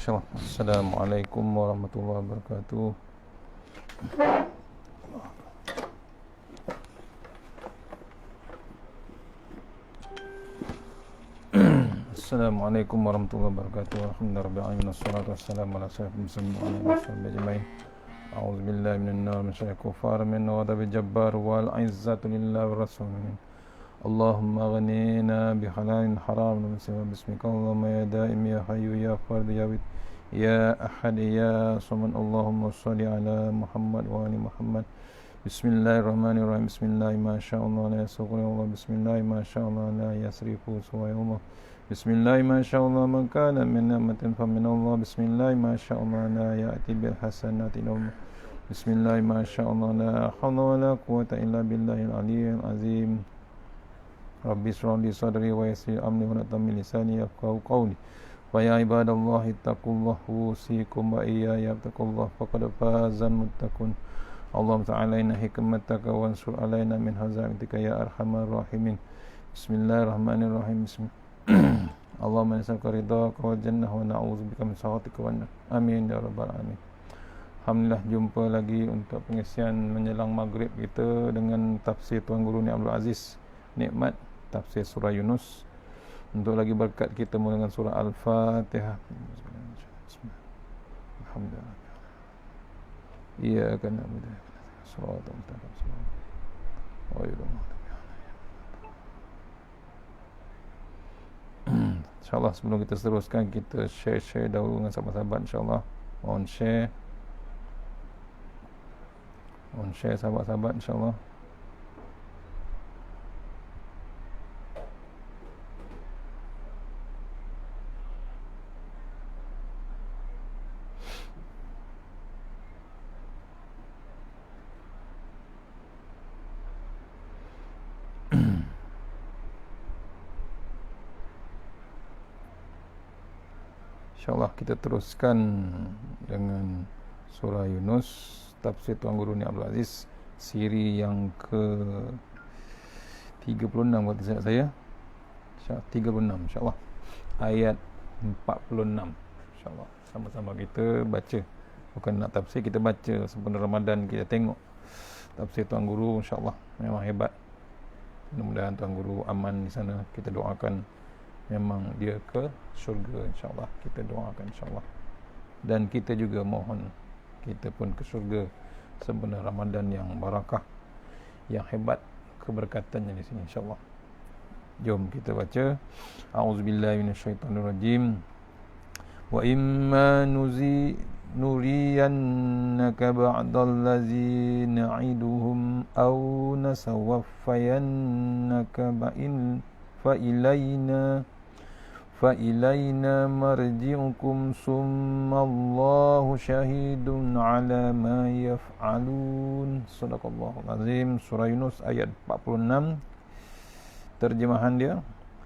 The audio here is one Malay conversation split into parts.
insyaallah. Assalamualaikum warahmatullahi wabarakatuh. Assalamualaikum warahmatullahi wabarakatuh. Alhamdulillahirabbil wassalatu wassalamu ala sayyidil mursalin wa ala alihi washabbihi ajmain. A'udzu billahi minan nar min syarril kufar min ghadabil jabbar wal 'izzatu lillahi war rasulih. Allahumma ghnina bi halalin haram min bismika Allahumma ya daim ya hayyu ya fard ya wid ya ahad ya samad. Allahumma shalli ala Muhammad wa ali Muhammad. Bismillahirrahmanirrahim. Bismillah ma syaa Allah la yasrifu Allah. Bismillah ma syaa Allah la yasrifu Allah. Bismillah ma syaa Allah man kana min ni'matin fa min Allah. Bismillah ma syaa Allah la ya'ti bil hasanati illa Allah. Bismillah ma syaa Allah la hawla wa la quwwata illa billahil aliyyil azim. Rabbi shrah li sadri wa yassir amri wa tammi lisani yafqahu qawli. Wa ya ibadallahi taqullaha usikum wa iyaya taqullaha faqad fazal muttaqun. Allahumma ta'ala inna hikmataka wa ansur alaina min hazaitika ya arhamar rahimin. Bismillahirrahmanirrahim. Allahumma nas'aluka ridhaka wal jannah wa na'udzubika min sakhatika wan nar. Amin ya rabbal alamin. Alhamdulillah, jumpa lagi untuk pengisian menjelang maghrib kita dengan tafsir Tuan Guru Ni Abdul Aziz Nikmat, tafsir surah Yunus. Untuk lagi berkat kita mula dengan surah Al-Fatihah. Alhamdulillah. Iyyaka na'budu wa iyyaka nasta'in. Shiratal mustaqim. InsyaAllah sebelum kita teruskan, kita share dahulu dengan sahabat-sahabat. InsyaAllah mohon share sahabat-sahabat. InsyaAllah InsyaAllah kita teruskan dengan surah Yunus, tafsir Tuan Guru Ni Abdul Aziz, siri yang ke 36 kalau tidak salah saya. 36 insyaAllah, ayat 46. InsyaAllah sama-sama kita baca. Bukan nak tafsir, kita baca sempena Ramadan, kita tengok tafsir Tuan Guru. InsyaAllah memang hebat. Mudah-mudahan Tuan Guru aman di sana. Kita doakan memang dia ke syurga, insyaAllah. Kita doakan insyaAllah. Dan kita juga mohon kita pun ke syurga sempena Ramadan yang barakah, yang hebat keberkatannya di sini, insyaAllah. Jom kita baca. A'udzubillahi minasyaitonirrajim. Wa imma nuriyannaka ba'dallazi na'iduhum aw nasawaffayannaka فإلينا مرجعكم ثم الله شهيد على ما يفعلون. Sadaqallahul azim. Surah Yunus ayat 46. Terjemahan dia,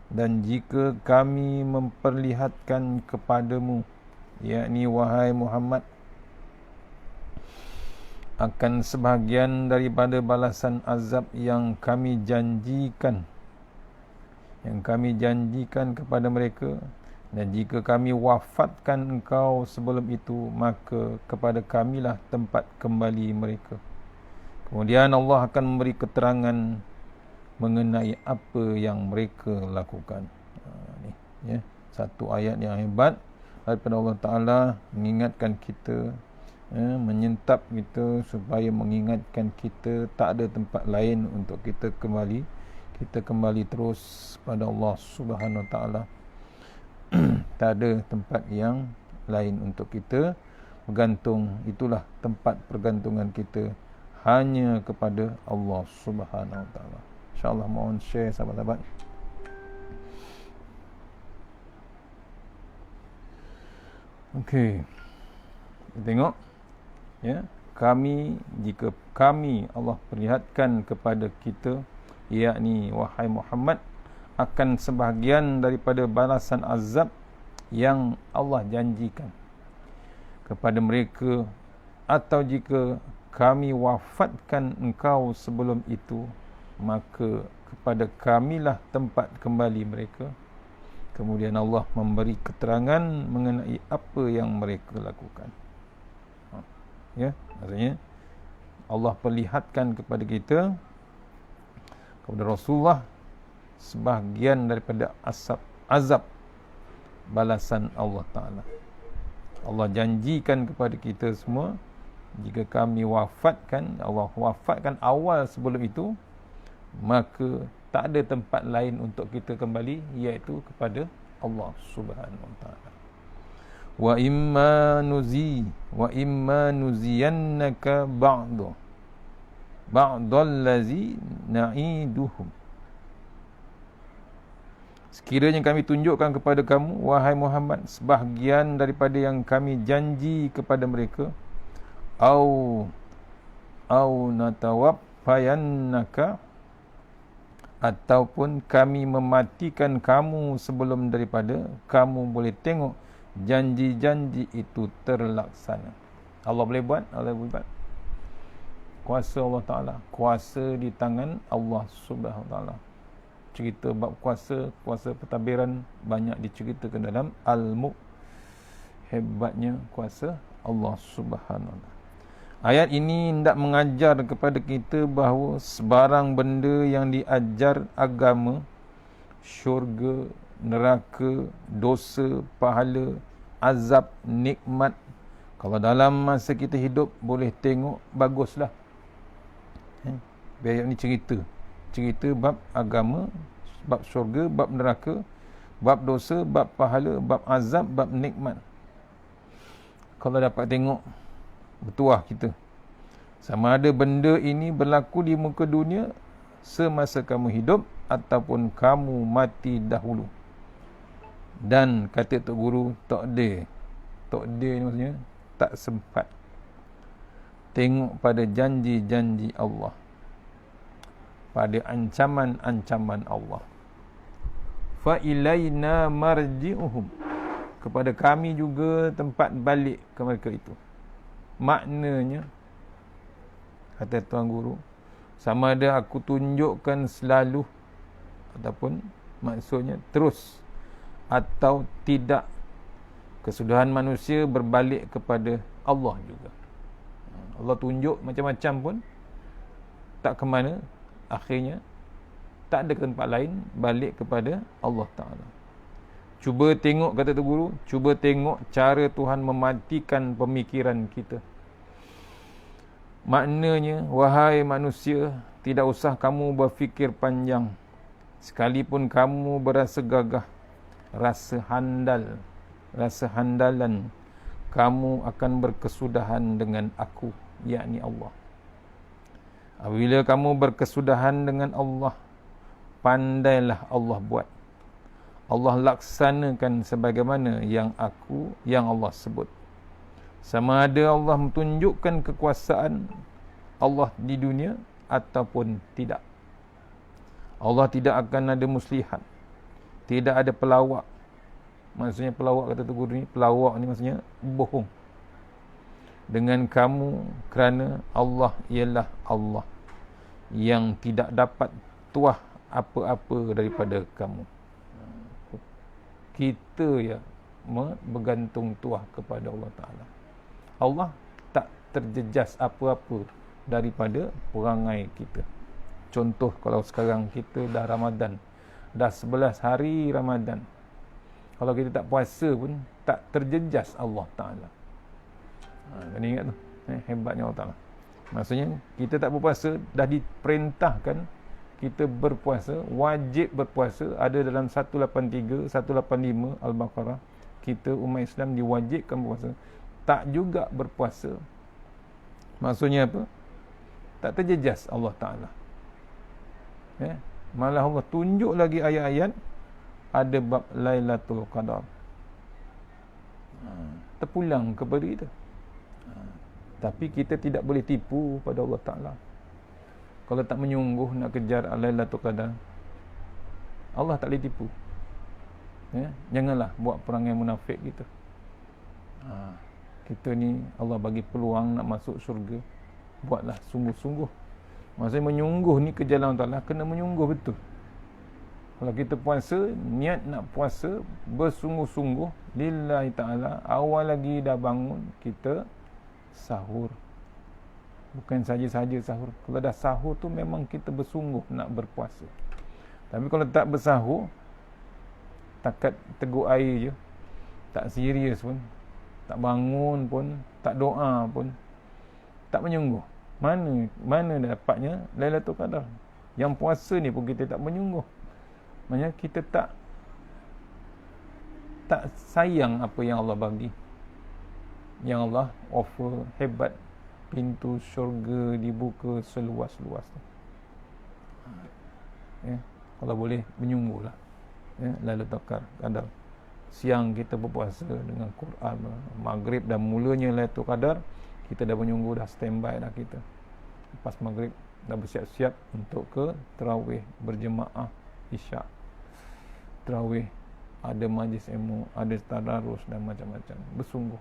dan jika kami memperlihatkan kepadamu, yakni wahai Muhammad, akan sebahagian daripada balasan azab yang kami janjikan kepada mereka, dan jika kami wafatkan engkau sebelum itu, maka kepada kamilah tempat kembali mereka. Kemudian Allah akan memberi keterangan mengenai apa yang mereka lakukan. Ni satu ayat yang hebat daripada Allah Ta'ala, mengingatkan kita, menyentap kita supaya mengingatkan kita tak ada tempat lain untuk kita kembali. Kita kembali terus pada Allah Subhanahu Wa Ta'ala. Tak ada tempat yang lain untuk kita bergantung. Itulah tempat pergantungan kita, hanya kepada Allah Subhanahu Wa Ta'ala. InsyaAllah mohon share sahabat-sahabat. Okey, kita tengok ya. Jika kami Allah perlihatkan kepada kita, yakni wahai Muhammad, akan sebahagian daripada balasan azab yang Allah janjikan kepada mereka, atau jika kami wafatkan engkau sebelum itu, maka kepada kamilah tempat kembali mereka. Kemudian Allah memberi keterangan mengenai apa yang mereka lakukan. Ya, maksudnya Allah perlihatkan kepada kita, kepada Rasulullah, sebahagian daripada azab balasan Allah Ta'ala. Allah janjikan kepada kita semua, jika kami wafatkan, Allah wafatkan awal sebelum itu, maka tak ada tempat lain untuk kita kembali, iaitu kepada Allah Subhanahu Wa Ta'ala. Wa imma nuziyannaka ba'dallazi na'iduhum. Sekiranya kami tunjukkan kepada kamu, wahai Muhammad, sebahagian daripada yang kami janji kepada mereka, au natawaffayannaka, ataupun kami mematikan kamu sebelum daripada kamu boleh tengok janji-janji itu terlaksana. Allah boleh buat, Allah boleh buat. Kuasa Allah Ta'ala, kuasa di tangan Allah Subhanahu Wa Ta'ala. Cerita bab kuasa pentadbiran banyak diceritakan dalam Al-Mulk. Hebatnya kuasa Allah Subhanahu Wa Ta'ala. Ayat ini hendak mengajar kepada kita bahawa sebarang benda yang diajar agama, syurga, neraka, dosa, pahala, azab, nikmat, kalau dalam masa kita hidup boleh tengok, baguslah. Ayat ni cerita bab agama, bab syurga, bab neraka, bab dosa, bab pahala, bab azab, bab nikmat. Kalau dapat tengok, bertuah kita. Sama ada benda ini berlaku di muka dunia semasa kamu hidup ataupun kamu mati dahulu. Dan kata Tok Guru, takdir ni maksudnya tak sempat tengok pada janji-janji Allah, pada ancaman-ancaman Allah. Fa ilaina marji'uhum, kepada kami juga tempat balik ke mereka itu. Maknanya, kata Tuan Guru, sama ada aku tunjukkan selalu ataupun maksudnya terus atau tidak, kesudahan manusia berbalik kepada Allah juga. Allah tunjuk macam-macam pun tak ke mana, akhirnya tak ada tempat lain, balik kepada Allah Ta'ala. Cuba tengok, kata Tuan Guru, cuba tengok cara Tuhan mematikan pemikiran kita. Maknanya, wahai manusia, tidak usah kamu berfikir panjang. Sekalipun kamu berasa gagah, rasa handalan, kamu akan berkesudahan dengan aku, yakni Allah. Apabila kamu berkesudahan dengan Allah, pandailah Allah buat. Allah laksanakan sebagaimana yang Allah sebut. Sama ada Allah menunjukkan kekuasaan Allah di dunia ataupun tidak. Allah tidak akan ada muslihat, tidak ada pelawak. Maksudnya pelawak, kata tu guru ni, pelawak ni maksudnya bohong dengan kamu, kerana Allah ialah Allah yang tidak dapat tuah apa-apa daripada kamu. Kita ya bergantung tuah kepada Allah Ta'ala. Allah tak terjejas apa-apa daripada perangai kita. Contoh, kalau sekarang kita dah Ramadan, dah 11 hari Ramadan, kalau kita tak puasa pun tak terjejas Allah Ta'ala. Kena ingat tu, hebatnya Allah Ta'ala. Maksudnya kita tak berpuasa, dah diperintahkan kita berpuasa, wajib berpuasa. Ada dalam 183, 185 Al-Baqarah, kita umat Islam diwajibkan berpuasa. Tak juga berpuasa, maksudnya apa? Tak terjejas Allah Ta'ala. Malah Allah tunjuk lagi ayat-ayat, ada bab Lailatul Qadar, terpulang kepada kita. Tapi kita tidak boleh tipu pada Allah Ta'ala. Kalau tak menyungguh nak kejar Lailatul Qadar, Allah tak boleh tipu. Janganlah buat perangai munafik kita. Kita ni Allah bagi peluang nak masuk syurga, buatlah sungguh-sungguh. Maksudnya menyungguh ni ke jalan Allah Ta'ala, kena menyungguh betul. Kalau kita puasa, niat nak puasa bersungguh-sungguh lillahi ta'ala, awal lagi dah bangun, kita sahur. Bukan saja-saja sahur. Kalau dah sahur tu memang kita bersungguh nak berpuasa. Tapi kalau tak bersahur, takat teguk air je, tak serius pun, tak bangun pun, tak doa pun, tak menyungguh, mana dapatnya Lailatul Qadar? Yang puasa ni pun kita tak menyungguh. Maksudnya kita tak sayang apa yang Allah bagi, yang Allah offer. Hebat, pintu syurga dibuka seluas-luas tu. Kalau boleh menyungguhlah. Lailatul Qadar. Siang kita berpuasa dengan Quran, maghrib dah mulanya Lailatul Qadar, kita dah menyungguh, dah standby dah kita. Lepas maghrib dah bersiap-siap untuk ke tarawih berjemaah isyak. Tarawih, ada majlis ilmu, ada tadarus dan macam-macam. Bersungguh.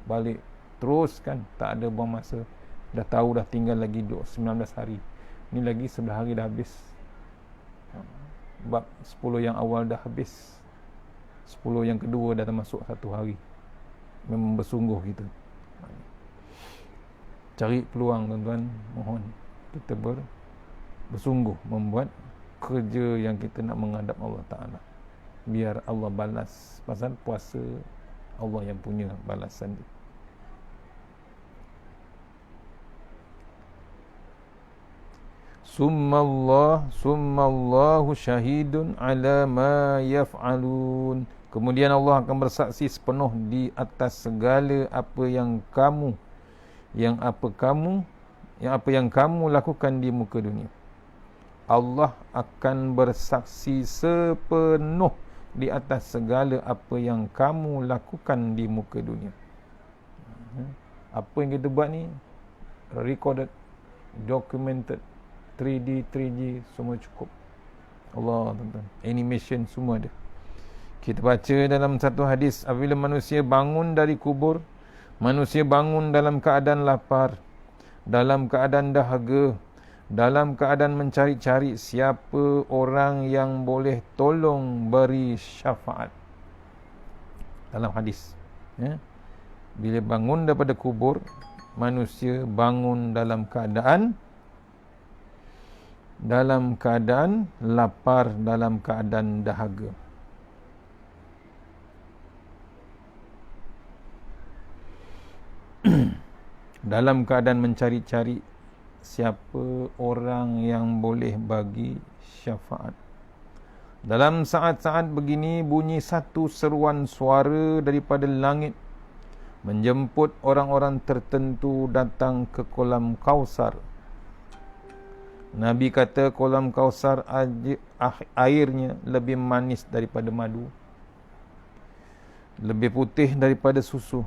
Balik teruskan, tak ada buang masa. Dah tahu dah tinggal lagi 19 hari. Ni lagi 11 hari dah habis. Bab 10 yang awal dah habis, 10 yang kedua dah termasuk 1 hari. Memang bersungguh kita. Cari peluang tuan-tuan, mohon kita bersungguh membuat kerja yang kita nak menghadap Allah Ta'ala, biar Allah balas. Pasal puasa Allah yang punya balasan dia. Summallahu syahidun ala ma yaf'alun. Kemudian Allah akan bersaksi sepenuh di atas segala apa yang kamu lakukan di muka dunia. Allah akan bersaksi sepenuh di atas segala apa yang kamu lakukan di muka dunia. Apa yang kita buat ni recorded, documented, 3D, 3G, semua cukup. Allah, tuan-tuan. Animation semua ada. Kita baca dalam satu hadis, apabila manusia bangun dari kubur, manusia bangun dalam keadaan lapar, dalam keadaan dahaga, dalam keadaan mencari-cari siapa orang yang boleh tolong beri syafaat. Dalam hadis, bila bangun daripada kubur, manusia bangun dalam keadaan lapar, dalam keadaan dahaga. Dalam keadaan mencari-cari siapa orang yang boleh bagi syafaat. Dalam saat-saat begini, bunyi satu seruan suara daripada langit menjemput orang-orang tertentu datang ke kolam Kausar. Nabi kata kolam Kausar airnya lebih manis daripada madu, lebih putih daripada susu.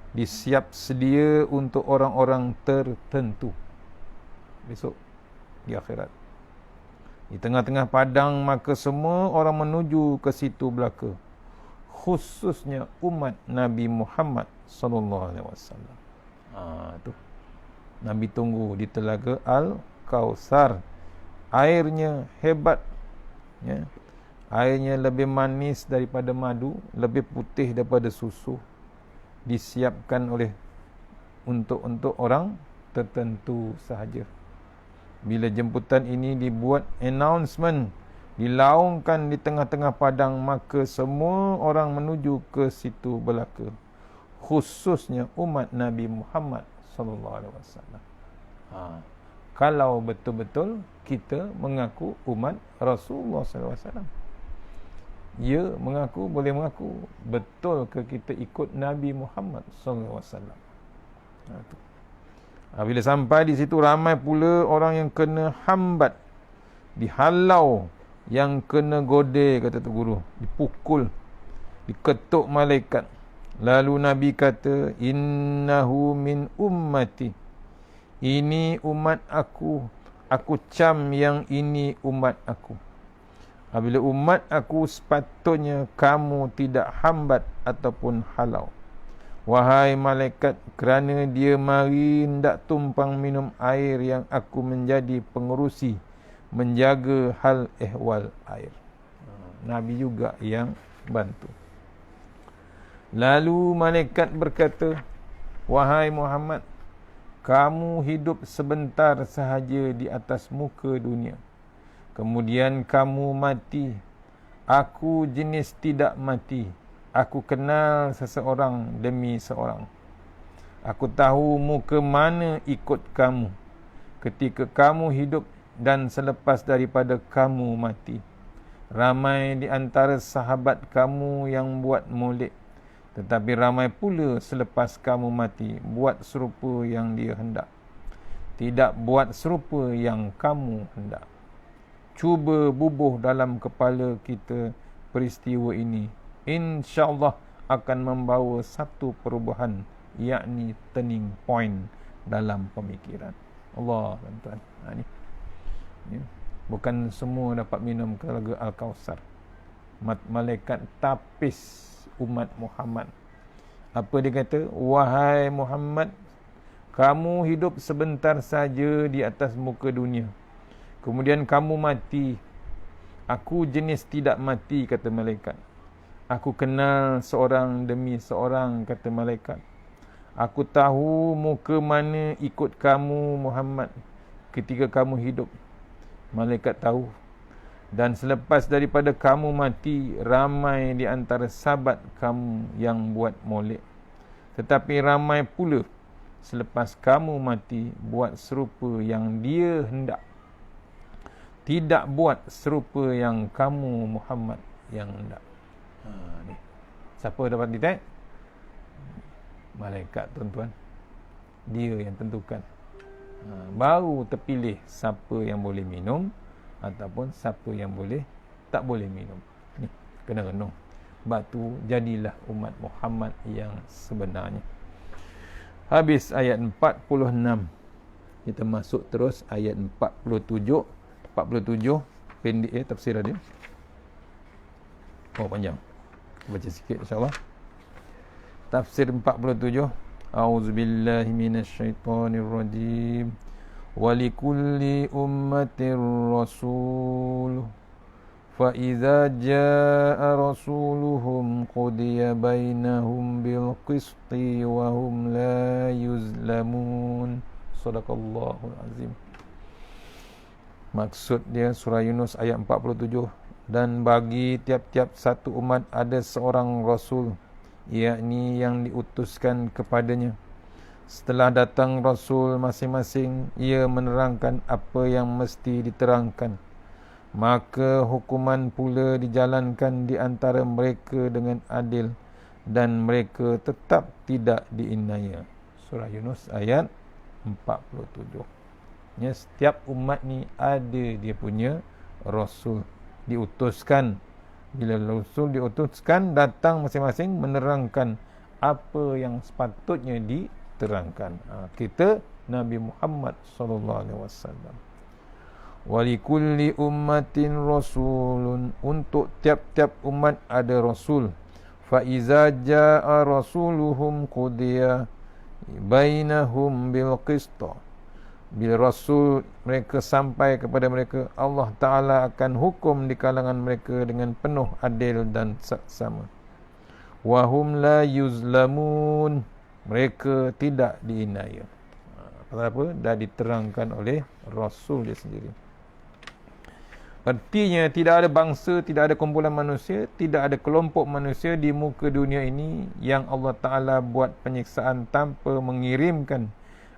Disiap sedia untuk orang-orang tertentu besok di akhirat. Di tengah-tengah padang, maka semua orang menuju ke situ belaka, khususnya umat Nabi Muhammad sallallahu alaihi wasallam. Tu Nabi tunggu di telaga Al-Kausar. Airnya hebat, airnya lebih manis daripada madu, lebih putih daripada susu. Disiapkan untuk orang tertentu sahaja. Bila jemputan ini dibuat, announcement dilaungkan di tengah-tengah padang, maka semua orang menuju ke situ belaka, khususnya umat Nabi Muhammad sallallahu alaihi wasallam. Kalau betul-betul kita mengaku umat Rasulullah sallallahu alaihi wasallam, ya, boleh mengaku betul ke kita ikut Nabi Muhammad sallallahu alaihi wasallam. Bila sampai di situ, ramai pula orang yang kena hambat, dihalau, yang kena godeh, kata tu guru, dipukul, diketuk malaikat. Lalu Nabi kata, innahu min ummati, ini umat aku cam yang ini umat aku. Apabila umat aku, sepatutnya kamu tidak hambat ataupun halau. Wahai malaikat, kerana dia mari hendak tumpang minum air yang aku menjadi pengerusi, menjaga hal ehwal air. Nabi juga yang bantu. Lalu malaikat berkata, wahai Muhammad, kamu hidup sebentar sahaja di atas muka dunia. Kemudian kamu mati. Aku jenis tidak mati. Aku kenal seseorang demi seorang. Aku tahu muka mana ikut kamu ketika kamu hidup dan selepas daripada kamu mati. Ramai di antara sahabat kamu yang buat molek, tetapi ramai pula selepas kamu mati buat serupa yang dia hendak. Tidak buat serupa yang kamu hendak. Cuba bubuh dalam kepala kita peristiwa ini. InsyaAllah akan membawa satu perubahan, yakni turning point dalam pemikiran. Allah, tuan-tuan. Ni. Bukan semua dapat minum telaga Al-Kausar. Malaikat tapis umat Muhammad. Apa dia kata? Wahai Muhammad, kamu hidup sebentar saja di atas muka dunia. Kemudian kamu mati. Aku jenis tidak mati, kata malaikat. Aku kenal seorang demi seorang, kata malaikat. Aku tahu muka mana ikut kamu, Muhammad, ketika kamu hidup. Malaikat tahu. Dan selepas daripada kamu mati, ramai di antara sahabat kamu yang buat molek. Tetapi ramai pula selepas kamu mati buat serupa yang dia hendak. Tidak buat serupa yang kamu, Muhammad, yang hendak. Ni. Siapa dapat detect? Malaikat, tuan-tuan. Dia yang tentukan. Baru terpilih siapa yang boleh minum ataupun siapa yang tak boleh minum. Ni, kena renung. Sebab tu jadilah umat Muhammad yang sebenarnya. Habis ayat 46. Kita masuk terus ayat 47. 47 pendek tafsir dia. Oh, panjang. Baca sikit insya-Allah. Tafsir 47. A'udzubillahi minasyaitonirrajim. Walikulli ummatir rasul. Fa idza jaa rasuluhum qudiya bainahum bil qisti wa hum la yuzlamun. Shadaqallahul azim. Maksud dia surah Yunus ayat 47. Dan bagi tiap-tiap satu umat ada seorang rasul, yakni yang diutuskan kepadanya. Setelah datang rasul masing-masing, ia menerangkan apa yang mesti diterangkan. Maka hukuman pula dijalankan di antara mereka dengan adil, dan mereka tetap tidak diinaya. Surah Yunus ayat 47. Ya, setiap umat ni ada dia punya rasul, diutuskan. Bila rasul diutuskan, datang masing-masing menerangkan apa yang sepatutnya diterangkan. Kita Nabi Muhammad sallallahu alaihi wasallam. Walikulli ummatin rasulun, untuk tiap-tiap umat ada rasul. Fa iza jaa rasuluhum qudiya bainahum bil qista. Bila rasul mereka sampai kepada mereka, Allah Ta'ala akan hukum di kalangan mereka dengan penuh adil dan saksama. Wahum la yuzlamun, mereka tidak diinaya. Pasal apa? Dah diterangkan oleh rasul dia sendiri. Artinya tidak ada bangsa, tidak ada kumpulan manusia, tidak ada kelompok manusia di muka dunia ini yang Allah Ta'ala buat penyiksaan tanpa mengirimkan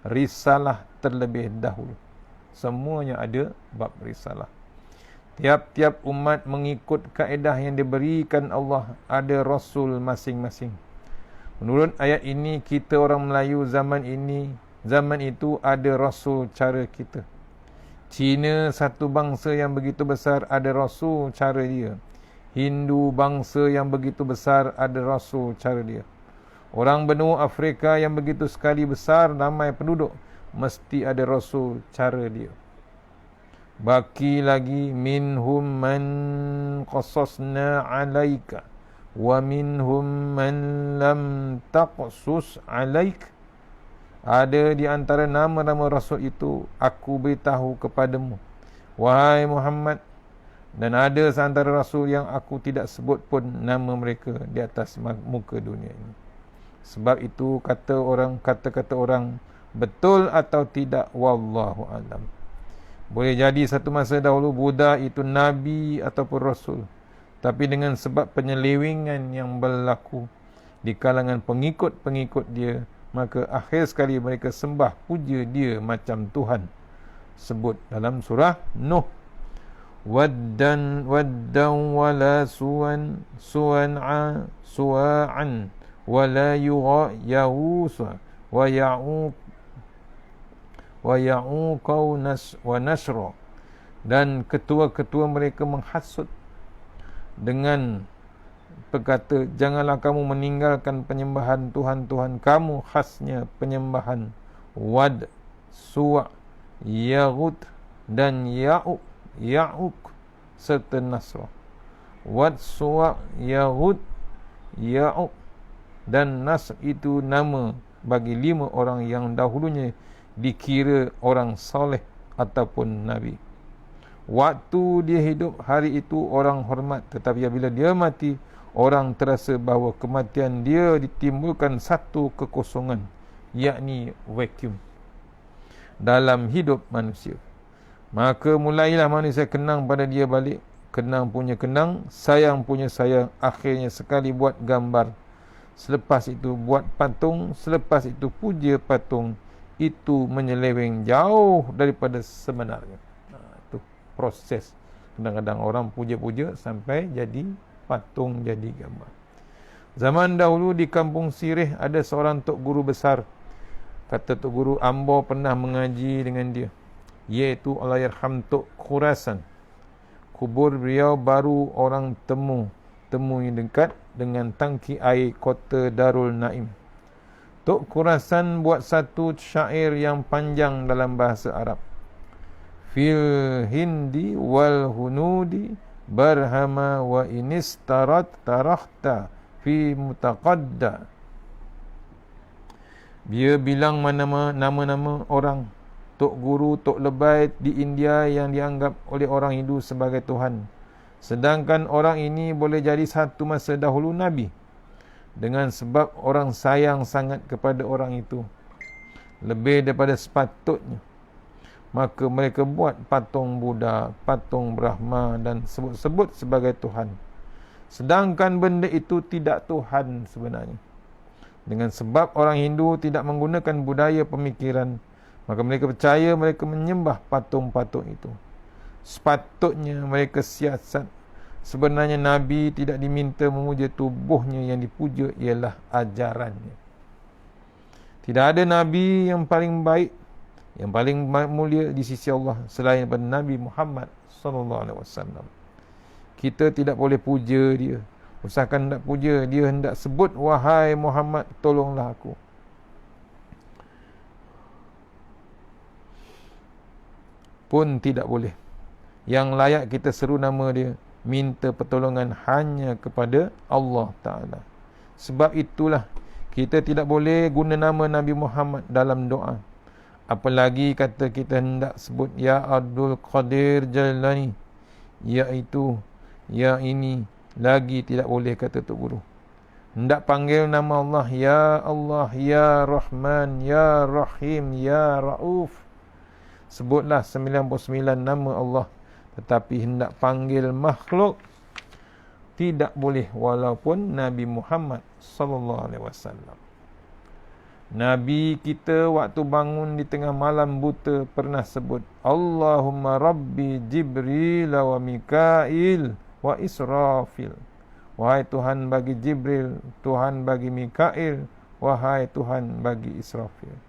risalah terlebih dahulu. Semuanya ada bab risalah. Tiap-tiap umat mengikut kaedah yang diberikan Allah, ada rasul masing-masing. Menurut ayat ini, kita orang Melayu zaman itu ada rasul cara kita. Cina, satu bangsa yang begitu besar, ada rasul cara dia. Hindu, bangsa yang begitu besar, ada rasul cara dia. Orang benua Afrika yang begitu sekali besar, ramai penduduk, mesti ada rasul cara dia. Baki lagi, minhum man qasasna alaika wa minhum man lam taqsus alaik. Ada di antara nama-nama rasul itu aku beritahu kepadamu, wahai Muhammad, Dan ada seantara rasul yang aku tidak sebut pun nama mereka di atas muka dunia ini. Sebab itu kata-kata orang betul atau tidak, wallahu alam. Boleh jadi satu masa dahulu Buddha itu nabi ataupun rasul, tapi dengan sebab penyelewengan yang berlaku di kalangan pengikut-pengikut dia, maka akhir sekali mereka sembah puja dia macam Tuhan. Sebut dalam surah Nuh, waddan wala suwa'an wala yughusa wa ya'uq wa nasra. Dan ketua-ketua mereka menghasut dengan berkata, janganlah kamu meninggalkan penyembahan Tuhan-Tuhan kamu, khasnya penyembahan Wad, Suwa', Yaghut dan Ya'uq serta Nasra. Wad, Suwa', Yaghut, Ya'uq dan Nasr itu nama bagi 5 orang yang dahulunya dikira orang soleh ataupun nabi. Waktu dia hidup, hari itu orang hormat, tetapi apabila dia mati, orang terasa bahawa kematian dia ditimbulkan satu kekosongan, yakni vacuum dalam hidup manusia. Maka mulailah manusia kenang pada dia balik, kenang punya kenang, sayang punya sayang. Akhirnya sekali buat gambar, selepas itu buat patung, selepas itu puja patung. Itu menyeleweng jauh daripada sebenarnya. Itu proses. Kadang-kadang orang puja-puja sampai jadi patung, jadi gambar. Zaman dahulu di kampung Sirih ada seorang tok guru besar. Kata tok guru, ambo pernah mengaji dengan dia, iaitu Allahyarham Tok Khurasan. Kubur beliau baru orang temui dekat dengan tangki air kota Darul Naim. Tok Khurasan buat satu syair yang panjang dalam bahasa Arab. Fil hindi wal hunudi barhama wa inistarat tarahta fi mutaqadda. Dia bilang nama-nama orang tok guru, tok lebay di India yang dianggap oleh orang Hindu sebagai Tuhan. Sedangkan orang ini boleh jadi satu masa dahulu Nabi. Dengan sebab orang sayang sangat kepada orang itu, lebih daripada sepatutnya, maka mereka buat patung Buddha, patung Brahma dan sebut-sebut sebagai Tuhan. Sedangkan benda itu tidak Tuhan sebenarnya. Dengan sebab orang Hindu tidak menggunakan budaya pemikiran, maka mereka percaya mereka menyembah patung-patung itu. Sepatutnya mereka siasat. Sebenarnya Nabi tidak diminta memuja tubuhnya, yang dipuja ialah ajarannya. Tidak ada Nabi yang paling baik, yang paling mulia di sisi Allah selain daripada Nabi Muhammad SAW. Kita tidak boleh puja dia. Usahakan hendak puja dia, hendak sebut, wahai Muhammad, tolonglah aku. Pun tidak boleh. Yang layak kita seru nama dia, minta pertolongan hanya kepada Allah Ta'ala. Sebab itulah kita tidak boleh guna nama Nabi Muhammad dalam doa. Apalagi kata kita hendak sebut Ya Abdul Qadir Jalani, iaitu ya ini, lagi tidak boleh kata Tok Guru. Hendak panggil nama Allah, Ya Rahman, Ya Rahim, Ya Rauf. Sebutlah 99 nama Allah. Tetapi hendak panggil makhluk tidak boleh, walaupun Nabi Muhammad sallallahu alaihi wasallam. Nabi kita waktu bangun di tengah malam buta pernah sebut, Allahumma Rabbi Jibril wa Mikail wa Israfil. Wahai Tuhan bagi Jibril, Tuhan bagi Mikail, wahai Tuhan bagi Israfil.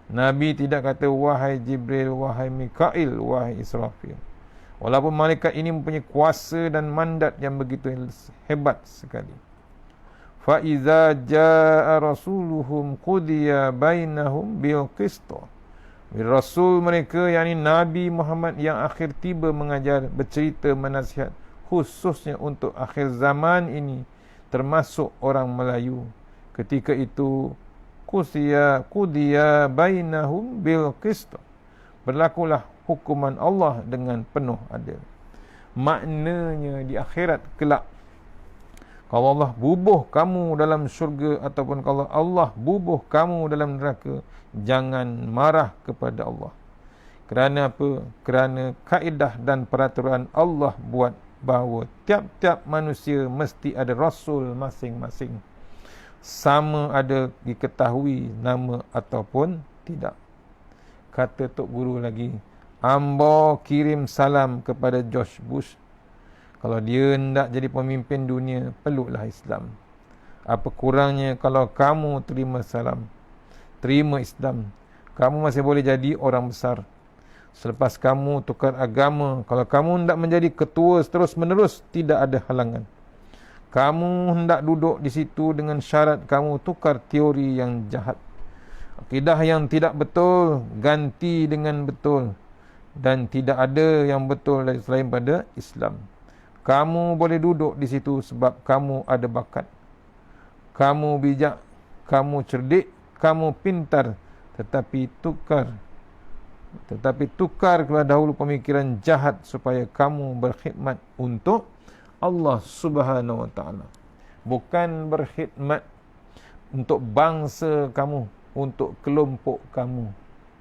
Nabi tidak kata wahai Jibril, wahai Mikail, wahai Israfil. Walaupun malaikat ini mempunyai kuasa dan mandat yang begitu hebat sekali. Fa iza jaa rasuluhum qudiya bainahum bil qist. Rasul mereka, yakni Nabi Muhammad yang akhir tiba mengajar, bercerita, menasihat, khususnya untuk akhir zaman ini, termasuk orang Melayu. Ketika itu qudiya bainahum bil qist. Berlakulah hukuman Allah dengan penuh adil. maknanya di akhirat kelak. Kalau Allah bubuh kamu dalam syurga ataupun kalau Allah bubuh kamu dalam neraka, jangan marah kepada Allah. Kerana apa? Kerana kaedah dan peraturan Allah buat bahawa tiap-tiap manusia mesti ada rasul masing-masing. Sama ada diketahui nama ataupun tidak. Kata Tok Guru lagi, Ambo kirim salam kepada George Bush. Kalau dia hendak jadi pemimpin dunia, peluklah Islam. Apa kurangnya kalau kamu terima salam, terima Islam, kamu masih boleh jadi orang besar. Selepas kamu tukar agama, kalau kamu hendak menjadi ketua terus menerus, tidak ada halangan. Kamu hendak duduk di situ dengan syarat kamu tukar teori yang jahat. Akidah yang tidak betul, ganti dengan betul. Dan tidak ada yang betul selain pada Islam. Kamu boleh duduk di situ sebab kamu ada bakat. Kamu bijak, kamu cerdik, kamu pintar. Tetapi tukar kepada dahulu pemikiran jahat supaya kamu berkhidmat untuk Allah Subhanahu Wa Taala. Bukan berkhidmat untuk bangsa kamu, untuk kelompok kamu.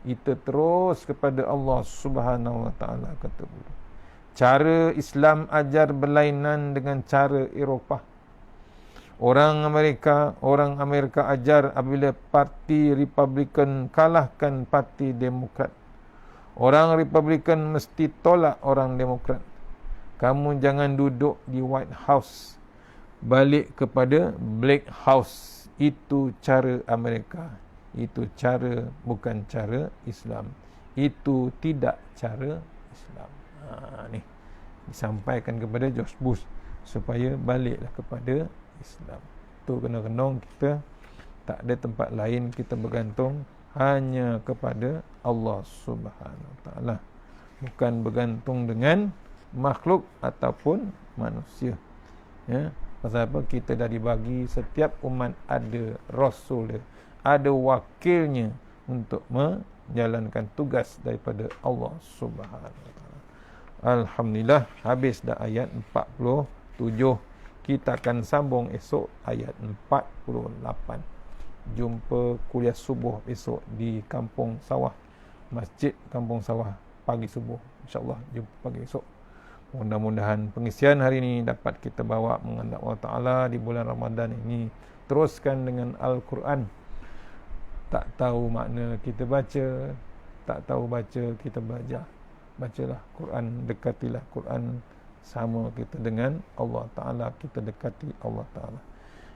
Kita terus kepada Allah Subhanahu Wa Taala, kata guru. Cara Islam ajar berlainan dengan cara Eropah. Orang Amerika ajar apabila parti Republikan kalahkan parti Demokrat. Orang Republikan mesti tolak orang Demokrat. Kamu jangan duduk di White House. Balik kepada Black House. Itu cara Amerika. Itu cara, bukan cara Islam. Itu tidak cara Islam. Ni disampaikan kepada George Bush supaya baliklah kepada Islam. Tu kena-kenong kita tak ada tempat lain kita bergantung, hanya kepada Allah Subhanahu Wa Taala, bukan bergantung dengan makhluk ataupun manusia. Ya, pasal apa? Kita dah dibagi setiap umat ada rasul dia, ada wakilnya untuk menjalankan tugas daripada Allah Subhanahu Wa Taala. Alhamdulillah, habis dah ayat 47. Kita akan sambung esok ayat 48. Jumpa kuliah subuh esok di Kampung Sawah, Masjid Kampung Sawah, pagi subuh. InsyaAllah jumpa pagi esok. Mudah-mudahan pengisian hari ini dapat kita bawa menghadap Allah Ta'ala di bulan Ramadan ini. Teruskan dengan Al-Quran. Tak tahu makna kita baca, tak tahu baca kita belajar. Bacalah Quran, dekatilah Quran. Sama kita dengan Allah Ta'ala, kita dekati Allah Ta'ala.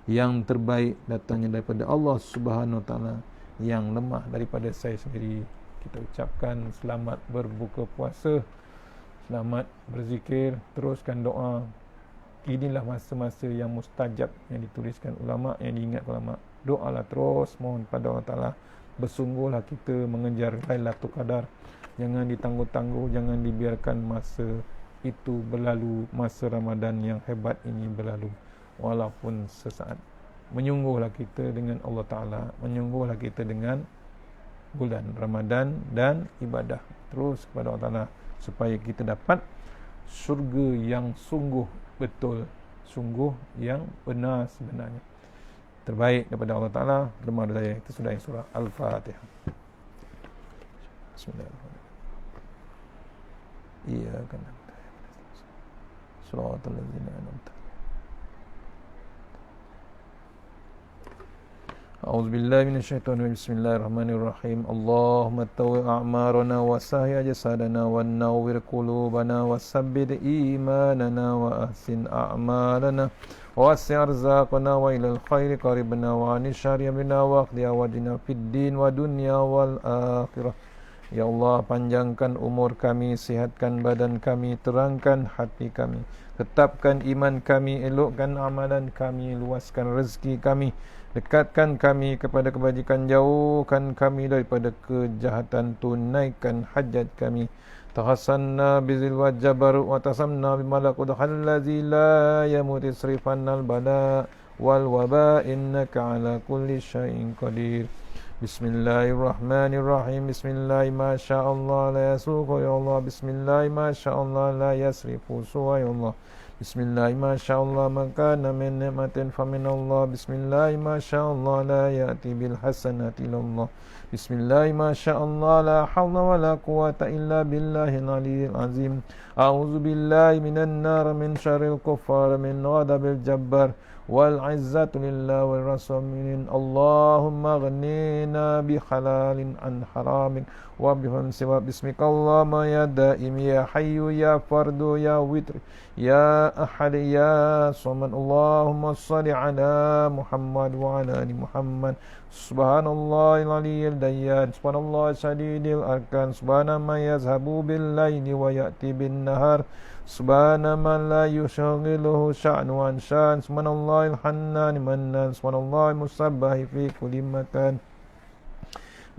Yang terbaik datangnya daripada Allah Subhanahu Wa Ta'ala. Yang lemah daripada saya sendiri. Kita ucapkan selamat berbuka puasa, selamat berzikir, teruskan doa. Inilah masa-masa yang mustajab, yang dituliskan ulama', yang diingat ulama'. Doalah terus, mohon pada Allah Ta'ala. Bersungguhlah kita mengejar Lailatul Qadar. Jangan ditangguh-tangguh, jangan dibiarkan masa itu berlalu, masa Ramadan yang hebat ini berlalu walaupun sesaat. Menyungguhlah kita dengan Allah Ta'ala, menyungguhlah kita dengan bulan Ramadan dan ibadah terus kepada Allah Ta'ala supaya kita dapat syurga yang sungguh betul, sungguh yang benar sebenarnya. Terbaik daripada Allah Ta'ala. Terima kasih. Itu sudah yang surah Al-Fatihah. Bismillahirrahmanirrahim. Iya kan. Surah Al-Ladzina an'amta. A'udzu billahi minasyaitonir rajim. Bismillahirrahmanirrahim. Allahumma tawwi a'marana wa sahih jasadana wa nawwir qulubana wa sabbit imanana wa ahsin a'malana wa wasi' arzaqana wa ilal khairi qaribna wa anishari amrina wa qdi awajina fid din wa dunya wal akhirah. Ya Allah, panjangkan umur kami, sihatkan badan kami, terangkan hati kami, tetapkan iman kami, elokkan amalan kami, luaskan rezeki kami, dekatkan kami kepada kebajikan, jauhkan kami daripada kejahatan, tunaikan hajat kami. Tahassanna bizil wajabar wa tasamna bimalakut hallazi la yamut isrifannal bala wal waba innaka ala kulli syai'in qadir. Bismillahirrahmanirrahim. Bismillah ma sya Allah la yasuqu ya Allah. Bismillah ma sya Allah la yasrifu suwa ya Allah. Bismillah ma sya Allah man kana min ni'matin fa min Allah. Bismillah ma sya Allah la ya'ti bil hasanati illa Allah. Bismillah ma sya Allah la hawla wa la quwwata illa billahil aliyyil azim. A'udzu billahi minan nar min syarril kuffar min ghadabil jabbar. والعزة لله والرسول اللهم اغننا بحلال عن حرام وبهم سوى باسمك اللهم يا دائم يا حي يا فرد يا وتر يا أحد يا صمد اللهم صل على محمد وعلى آل محمد سبحان الله العلي الديان سبحان الله شديد الأركان سبحان من يذهب بالليل ويأتي بالنهار سبحان من لا يشغله شأن عن شأن سبحان الله الحنان منان سبحان الله المسبح في كل مكان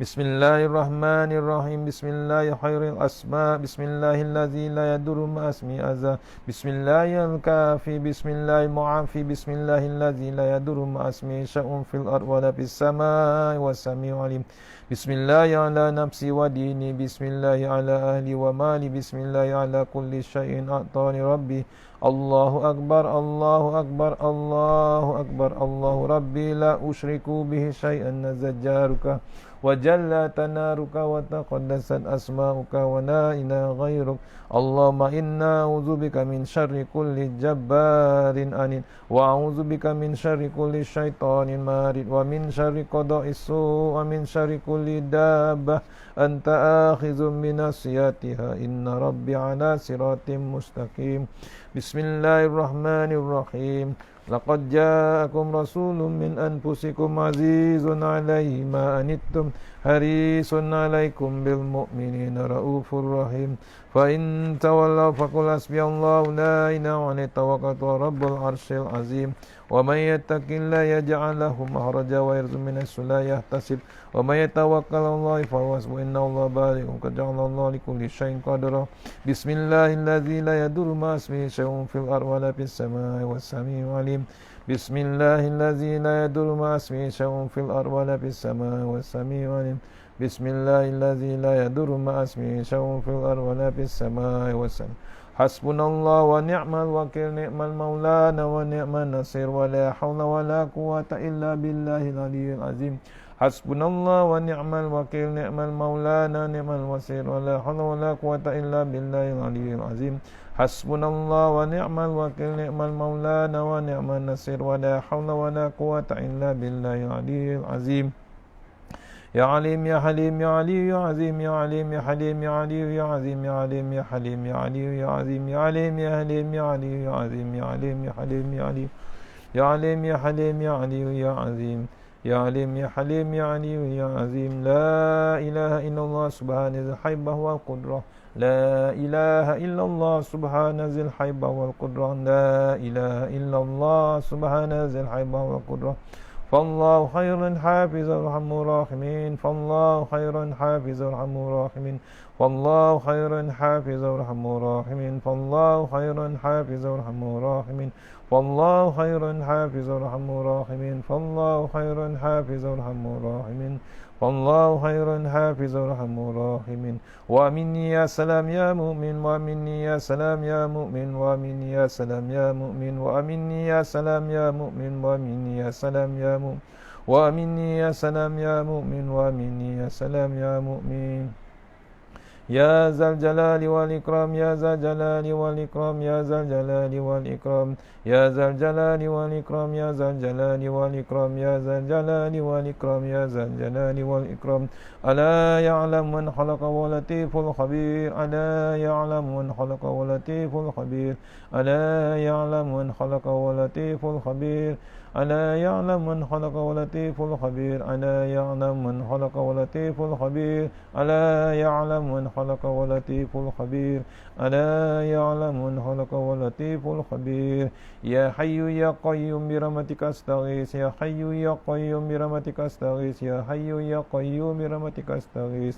بسم الله الرحمن الرحيم بسم الله خير الأسماء بسم الله الذي لا يضر مع اسمه أذى بسم الله الكافي بسم الله المعافي بسم الله الذي لا يضر مع اسمه شيء في الأرض ولا في السماء والسميع العليم بسم الله على نفسي وديني بسم الله على أهلي ومالي بسم الله على كل شيء أعطاني ربي الله أكبر الله أكبر الله أكبر الله ربي لا أشرك به شيئا نزجارك وجل تنارك وتقدست أسماؤك ولا إله غيرك اللهم إنا أعوذ بك من شر كل جبار أنيد وأعوذ بك من شر كل شيطان مارد ومن شر قضاء السوء ومن شر كل دابة أنت آخذ بناصيتها إن ربي على صراط مستقيم بسم الله الرحمن الرحيم لقد جاءكم رسول من أنفسكم عزيز عليه ما أنتم حريص عليكم بالمؤمنين رؤوف رحيم فإن تولوا فقل حسبي الله لا إله إلا هو توكلت رب العرش العظيم ومن يتق الله يجعل له مخرجا ويرزقه من حيث لا يحتسب ومن يتوكل على الله فهو حسبه إن الله بالغ قد جعل الله لكل شيء قدرا بسم الله الذي لا يضر مع اسمه شيء في الأرض ولا في السماء والسميع العليم بسم الله الذي لا يضر مع اسمه شيء في الأرض ولا في السماء والسميع العليم بسم الله الذي لا يضر مع اسمه شيء في الأرض ولا في السماء والسماء حسبنا الله ونعم الوكيل نعم المولانا ونعم النصير ولا حول ولا قوة إلا بالله العلي العظيم حسبنا الله ونعم الوكيل نعم المولانا نعم الوصير ولا حول ولا قوة إلا بالله العلي العظيم حسبنا الله ونعم الوكيل نعم المولانا ونعم النصير ولا حول ولا قوة إلا بالله العلي العظيم يا عليم يا حليم يا علي يا عظيم يا عليم يا حليم يا علي يا عظيم يا عليم يا حليم يا علي يا عظيم يا عليم يا حليم يا علي يا عظيم يا عليم يا حليم يا علي يا عليم يا حليم يا علي يا عظيم يا عليم يا حليم يا علي يا عظيم لا إله إلا الله سبحان ذي الحيبة والقدرة لا إله إلا الله سبحان ذي الحيبة والقدرة لا إله إلا الله سبحان ذي الحيبة والقدرة فالله خير حافظ ارحم الراحمين فالله خير حافظ ارحم الراحمين فالله خير حافظ ارحم الراحمين فالله خير حافظ ارحم الراحمين فالله خير حافظ ارحم الراحمين فالله خير حافظ ارحم الراحمين فالله خير حافظ ارحم الراحمين وامني يا سلام يا مؤمن وامني يا سلام يا مؤمن وامني يا سلام يا مؤمن وامني يا سلام يا مؤمن وامني يا سلام يا مؤمن وامني يا سلام يا مؤمن وامني يا سلام يا مؤمن يا ذا الجلال والإكرام يا ذا الجلال والإكرام يا ذا الجلال والإكرام يا ذا الجلال والإكرام يا ذا الجلال والإكرام يا ذا الجلال والإكرام يا ذا الجلال والإكرام ألا يعلم من خلق ولطيف الخبير ألا يعلم من خلق ولطيف الخبير ألا يعلم من خلق ولطيف الخبير ألا يعلم من خلق ولطيف الخبير ألا يعلم من خلق ولطيف الخبير ألا يعلم من خلق ولطيف الخبير ألا يعلم من خلق ولطيف الخبير يا حي يا قيوم برحمتك أستغيث يا حي يا قيوم برحمتك أستغيث يا حي يا قيوم برحمتك أستغيث